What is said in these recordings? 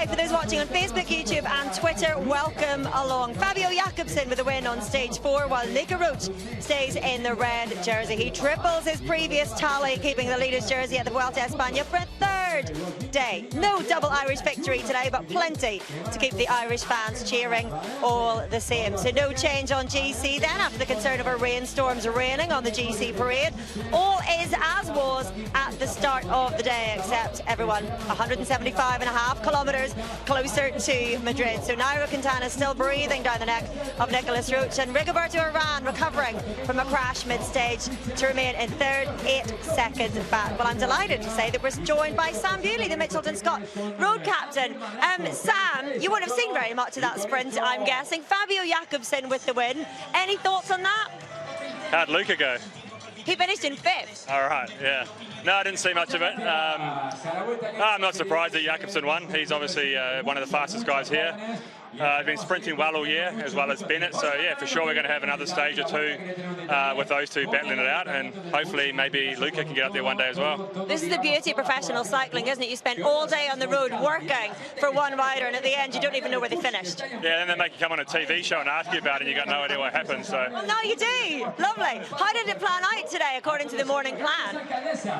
Hi, for those watching on Facebook, YouTube and Twitter, welcome along. Fabio Jakobsen with a win on stage 4, while Luca Roach stays in the red jersey. He triples his previous tally, keeping the leader's jersey at the Vuelta España for a third day. No double Irish victory today, but plenty to keep the Irish fans cheering all the same. So no change on GC then, after the concern over rainstorms raining on the GC parade. All is as was at the start of the day, except everyone 175.5 kilometres closer to Madrid. So Nairo Quintana still breathing down the neck of Nicolas Roach, and Rigoberto Urán recovering from a crash mid-stage to remain in third, 8 seconds back. Well, I'm delighted to say that we're joined by Sam Bewley, the Mitchelton Scott road captain. Sam, you wouldn't have seen very much of that sprint, I'm guessing. Fabio Jakobsen with the win. Any thoughts on that? How'd Luca go? He finished in 5th. All right, yeah. No, I didn't see much of it. I'm not surprised that Jakobsen won. He's obviously one of the fastest guys here. Been sprinting well all year, as well as Bennett. So yeah, for sure we're going to have another stage or two with those two battling it out, and hopefully maybe Luca can get up there one day as well. This is the beauty of professional cycling, isn't it? You spend all day on the road working for one rider, and at the end you don't even know where they finished. Yeah, then they make you come on a TV show and ask you about it, and you got no idea what happened. So. Well, no, you do. Lovely. How did it plan out today, according to the morning plan?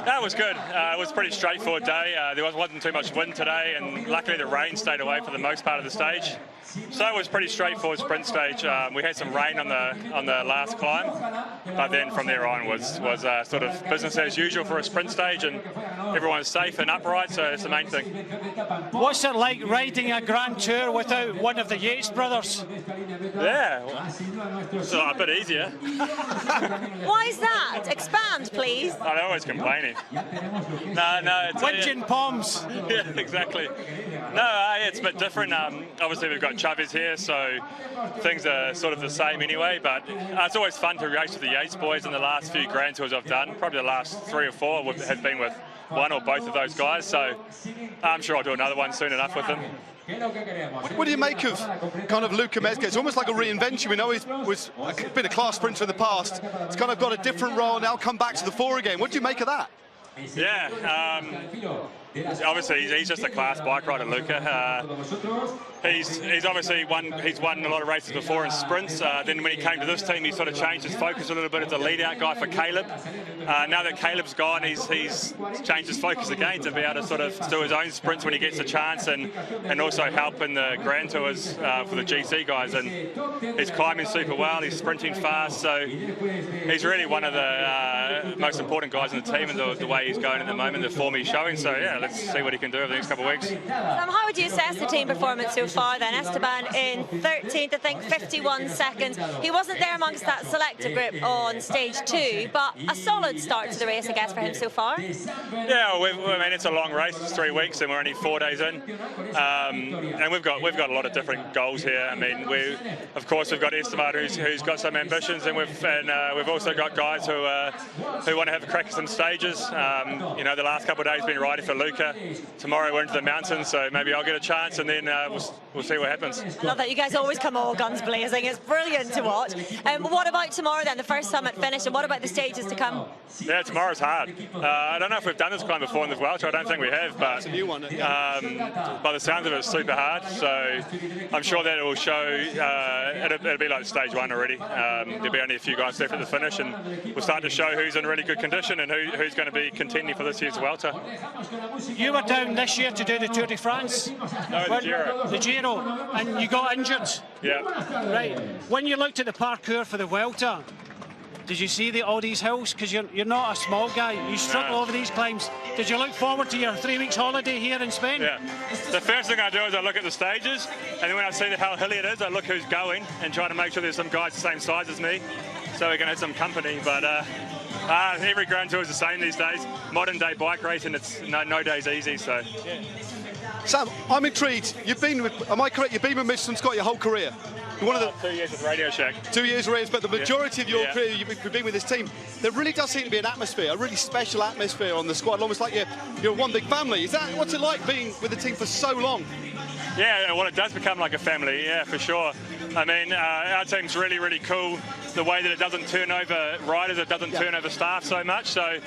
That was good. It was a pretty straightforward day. There wasn't too much wind today, and luckily the rain stayed away for the most part of the stage. So it was a pretty straightforward sprint stage. We had some rain on the last climb, but then from there on was sort of business as usual for a sprint stage, and everyone's safe and upright, so it's the main thing. What's it like riding a Grand Tour without one of the Yates brothers? Yeah, it's a bit easier. Why is that? Expand, please. Oh, they're always complaining. No, it's Whinging Poms. Yeah, exactly. No, it's a bit different. Obviously we've got Chavez here, so things are sort of the same anyway, but it's always fun to race with the Yates boys. In the last few Grand Tours I've done, probably the last 3 or 4 have been with one or both of those guys, so I'm sure I'll do another one soon enough with them. What do you make of kind of Luca Mezger? It's almost like a reinvention. We know he's been a class sprinter in the past. He's kind of got a different role now, come back to the fore again. What do you make of that? Yeah, obviously he's just a class bike rider, Luca. He's obviously won a lot of races before in sprints. Then when he came to this team, he sort of changed his focus a little bit as a lead-out guy for Caleb. Now that Caleb's gone, he's changed his focus again to be able to sort of do his own sprints when he gets a chance, and also help in the Grand Tours for the GC guys. And he's climbing super well, he's sprinting fast, so he's really one of the most important guys in the team, and the way he's going at the moment, the form he's showing. So yeah, let's see what he can do over the next couple of weeks. How would you assess the team performance so far then? Esteban in 13th, I think, 51 seconds. He wasn't there amongst that selector group on stage 2, but a solid start to the race, I guess, for him so far. Yeah, I mean, it's a long race. It's 3 weeks, and we're only 4 days in. And we've got a lot of different goals here. I mean, of course we've got Esteban who's got some ambitions, and we've also got guys who want to have a crack at some stages. You know, the last couple of days been riding for Luca. Tomorrow we're into the mountains, so maybe I'll get a chance, and then we'll see what happens. I love that. You guys always come all guns blazing. It's brilliant to watch. What about tomorrow then, the first summit finish, and what about the stages to come? Yeah, tomorrow's hard. I don't know if we've done this climb before in the Vuelta. I don't think we have, but it's a new one. by the sounds of it, it's super hard. So I'm sure that it will show. It'll be like stage 1 already. There'll be only a few guys left at the finish, and we'll start to show who's in really good condition and who's going to be contending for this year's Vuelta. You were down this year to do the Tour de France. No, the Giro. The Giro, and you got injured. Yeah. Right. When you looked at the parkour for the Vuelta, did you see all these hills? Because you're not a small guy. You struggle over these climbs. Did you look forward to your 3 weeks holiday here in Spain? Yeah. The first thing I do is I look at the stages, and then when I see how hilly it is, I look who's going and try to make sure there's some guys the same size as me, so we can have some company. But every Grand Tour is the same these days. Modern day bike racing, it's no day's easy. So. Yeah. Sam, I'm intrigued. Am I correct? You've been with Mitchelton Scott your whole career. You're one of the 2 years with Radio Shack. 2 years race, but the majority of your career you've been with this team. There really does seem to be an atmosphere, a really special atmosphere on the squad, almost like you're one big family. What's it like being with the team for so long? Yeah, well, it does become like a family, yeah, for sure. I mean, our team's really, really cool. The way that it doesn't turn over riders, it doesn't turn over staff so much. So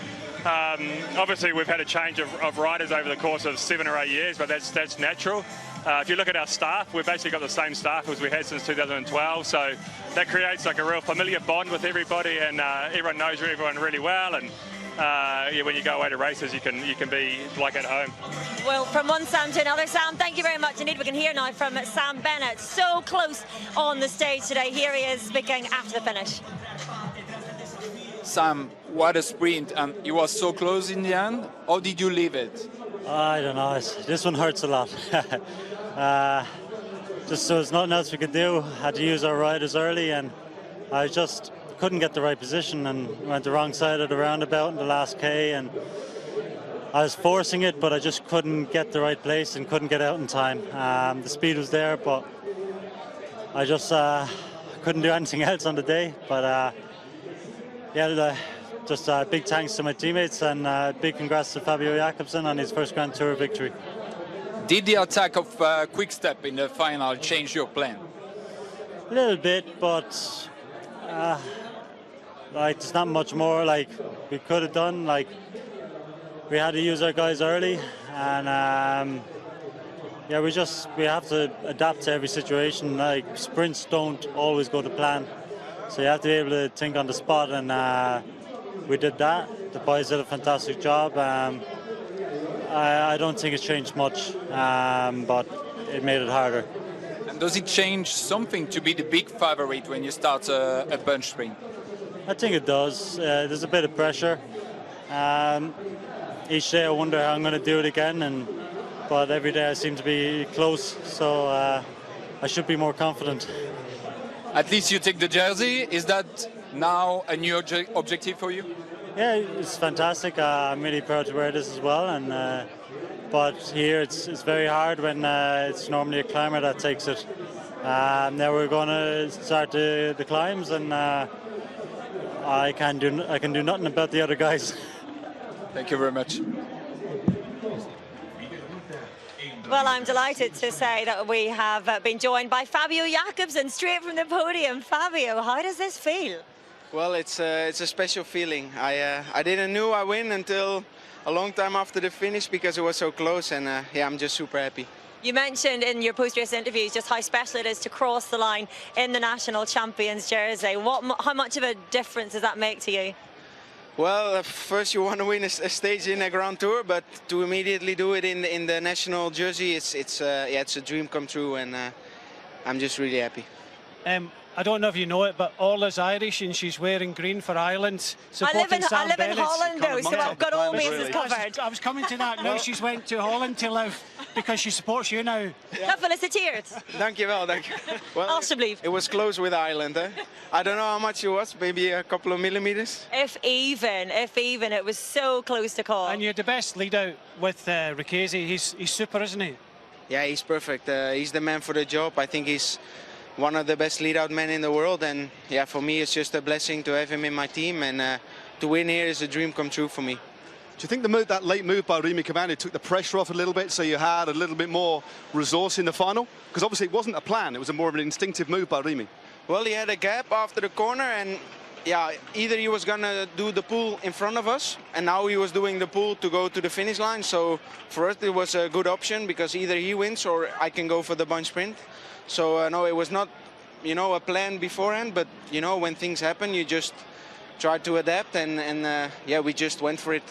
obviously we've had a change of riders over the course of 7 or 8 years, but that's natural. if you look at our staff, we've basically got the same staff as we had since 2012, so that creates like a real familiar bond with everybody, and everyone knows everyone really well, and yeah, when you go away to races, you can be like at home. Well, from one Sam to another, Sam, thank you very much indeed. We can hear now from Sam Bennett, so close on the stage today. Here he is speaking after the finish. Sam, what a sprint, and you were so close in the end. How did you leave it? I don't know, this one hurts a lot. Just so there's nothing else we could do. Had to use our riders early, and I just couldn't get the right position and went the wrong side of the roundabout in the last K, and I was forcing it, but I just couldn't get the right place and couldn't get out in time. The speed was there, but I just couldn't do anything else on the day. But yeah, just big thanks to my teammates, and big congrats to Fabio Jakobsen on his first Grand Tour victory. Did the attack of Quick Step in the final change your plan? A little bit, but like there's not much more like we could have done. Like we had to use our guys early, and yeah, we have to adapt to every situation. Like sprints don't always go to plan, so you have to be able to think on the spot, and we did that. The boys did a fantastic job. I don't think it's changed much, but it made it harder. And does it change something to be the big favorite when you start a bunch sprint? I think it does. There's a bit of pressure. Each day I wonder how I'm going to do it again, but every day I seem to be close, so I should be more confident. At least you take the jersey. Is that now a new objective for you? Yeah, it's fantastic. I'm really proud to wear this as well, and but here it's very hard when it's normally a climber that takes it. Now we're going to start the climbs, and I can do nothing about the other guys. Thank you very much. Well, I'm delighted to say that we have been joined by Fabio Jakobsen straight from the podium. Fabio, how does this feel? Well, it's a special feeling. I didn't know I win until a long time after the finish because it was so close, and yeah, I'm just super happy. You mentioned in your post-race interviews just how special it is to cross the line in the national champions jersey. How much of a difference does that make to you? Well, first you want to win a stage in a Grand Tour, but to immediately do it in the national jersey, it's a dream come true, and I'm just really happy. I don't know if you know it, but Orla's Irish and she's wearing green for Ireland. I live in Holland though, so I've got all bases covered. I was coming to that. Now she's went to Holland to live because she supports you now. Ja, gefeliciteerd. Dankjewel, dankjewel. Well, Alsjeblieft. it was close with Ireland. I don't know how much it was, maybe a couple of millimeters. If even, it was so close to call. And you had the best lead out with Ricchesi. He's super, isn't he? Yeah, he's perfect. He's the man for the job. I think he's one of the best lead-out men in the world, and yeah, for me it's just a blessing to have him in my team, and to win here is a dream come true for me. Do you think that late move by Remy Cavani took the pressure off a little bit, so you had a little bit more resource in the final? Because obviously it wasn't a plan, it was more of an instinctive move by Remy. Well, he had a gap after the corner, and yeah, either he was gonna do the pull in front of us, and now he was doing the pull to go to the finish line, so for us it was a good option, because either he wins or I can go for the bunch sprint. So no, it was not, a plan beforehand, but when things happen, you just try to adapt, and yeah, we just went for it.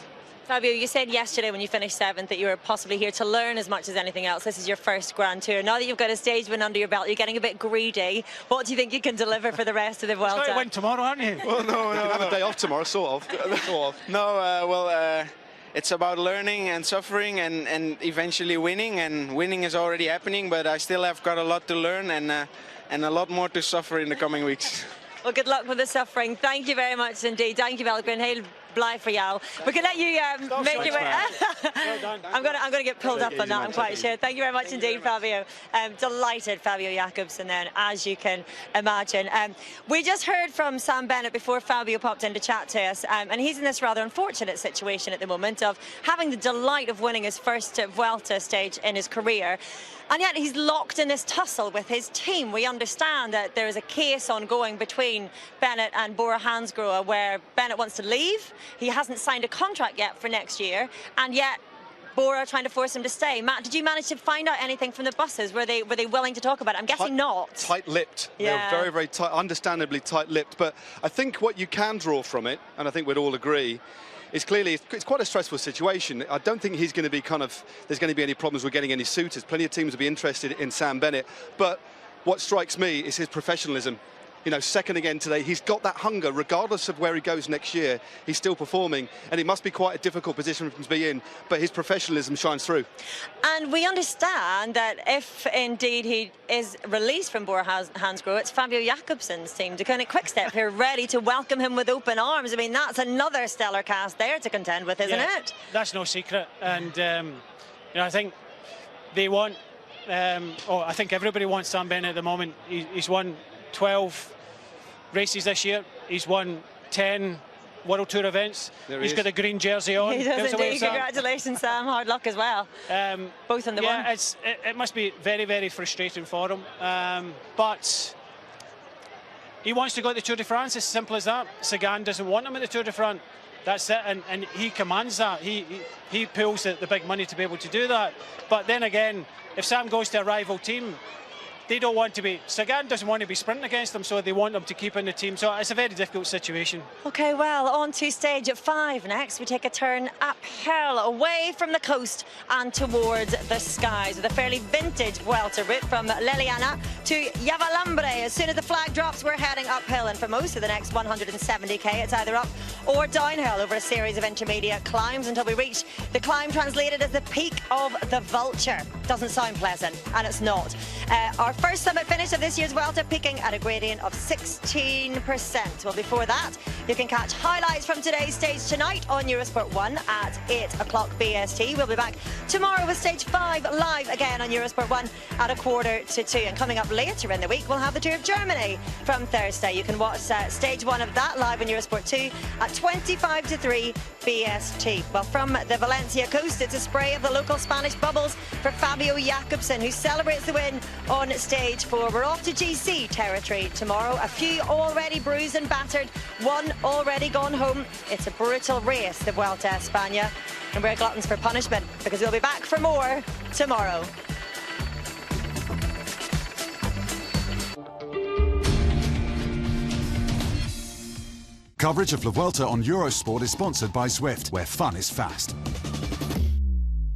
Fabio, you said yesterday when you finished 7th that you were possibly here to learn as much as anything else. This is your first Grand Tour. Now that you've got a stage win under your belt, you're getting a bit greedy. What do you think you can deliver for the rest of the Vuelta? You're going to win tomorrow, aren't you? Well, no. You can have a day off tomorrow, sort of. No, it's about learning and suffering and eventually winning, and winning is already happening, but I still have got a lot to learn and a lot more to suffer in the coming weeks. Well, good luck with the suffering. Thank you very much indeed. Thank you, Belgrin. Heel blij for jou. We can let you make your way. I'm going to get pulled up on that, I'm quite sure. Thank you very much indeed, Fabio. Delighted, Fabio Jakobsen then, as you can imagine. We just heard from Sam Bennett before Fabio popped in to chat to us, and he's in this rather unfortunate situation at the moment of having the delight of winning his first Vuelta stage in his career. And yet he's locked in this tussle with his team. We understand that there is a case ongoing between Bennett and Bora Hansgrohe where Bennett wants to leave. He hasn't signed a contract yet for next year, and yet Bora trying to force him to stay. Matt, did you manage to find out anything from the buses? Were they willing to talk about it? I'm guessing not. Tight-lipped. Yeah. They were very, very tight, understandably tight-lipped. But I think what you can draw from it, and I think we'd all agree, is clearly it's quite a stressful situation. I don't think he's going to be there's going to be any problems with getting any suitors. Plenty of teams will be interested in Sam Bennett. But what strikes me is his professionalism. You know, second again today, he's got that hunger, regardless of where he goes next year, he's still performing, and it must be quite a difficult position for him to be in, but his professionalism shines through. And we understand that if indeed he is released from Bora Hansgrohe, it's Fabio Jakobsen's team, Deceuninck Quickstep, who are ready to welcome him with open arms. I mean, that's another stellar cast there to contend with, isn't it? That's no secret, and you know, I think they want, I think everybody wants Sam Bennett at the moment. He's won 12 races this year. He's won 10 World Tour events. He's got a green jersey on. He does indeed. Congratulations, Sam. Hard luck as well. Both on the one. It must be very, very frustrating for him. But he wants to go to the Tour de France. As simple as that. Sagan doesn't want him at the Tour de France. That's it, and he commands that. He pulls the big money to be able to do that. But then again, if Sam goes to a rival team, they don't want to be, Sagan doesn't want to be sprinting against them, so they want him to keep in the team. So it's a very difficult situation. OK, well, on to stage 5 next. We take a turn uphill, away from the coast and towards the skies, with a fairly vintage Vuelta route from Leliana to Yavalambre. As soon as the flag drops, we're heading uphill, and for most of the next 170k, it's either up or downhill over a series of intermediate climbs until we reach the climb translated as the peak of the Vulture. Doesn't sound pleasant, and it's not. Our first summit finish of this year's Vuelta, peaking at a gradient of 16%. Well, before that, you can catch highlights from today's stage tonight on Eurosport 1 at 8 o'clock BST. We'll be back tomorrow with stage 5 live again on Eurosport 1 at 1:45. And coming up later in the week, we'll have the Tour of Germany from Thursday. You can watch stage 1 of that live on Eurosport 2 at 3:25 BST. Well, from the Valencia coast, it's a spray of the local Spanish bubbles for Fabio Jakobsen, who celebrates the win on stage 4. We're off to GC territory tomorrow. A few already bruised and battered, one already gone home. It's a brutal race, the Vuelta a España, and we're gluttons for punishment, because we'll be back for more tomorrow. Coverage of La Vuelta on Eurosport is sponsored by Zwift, where fun is fast.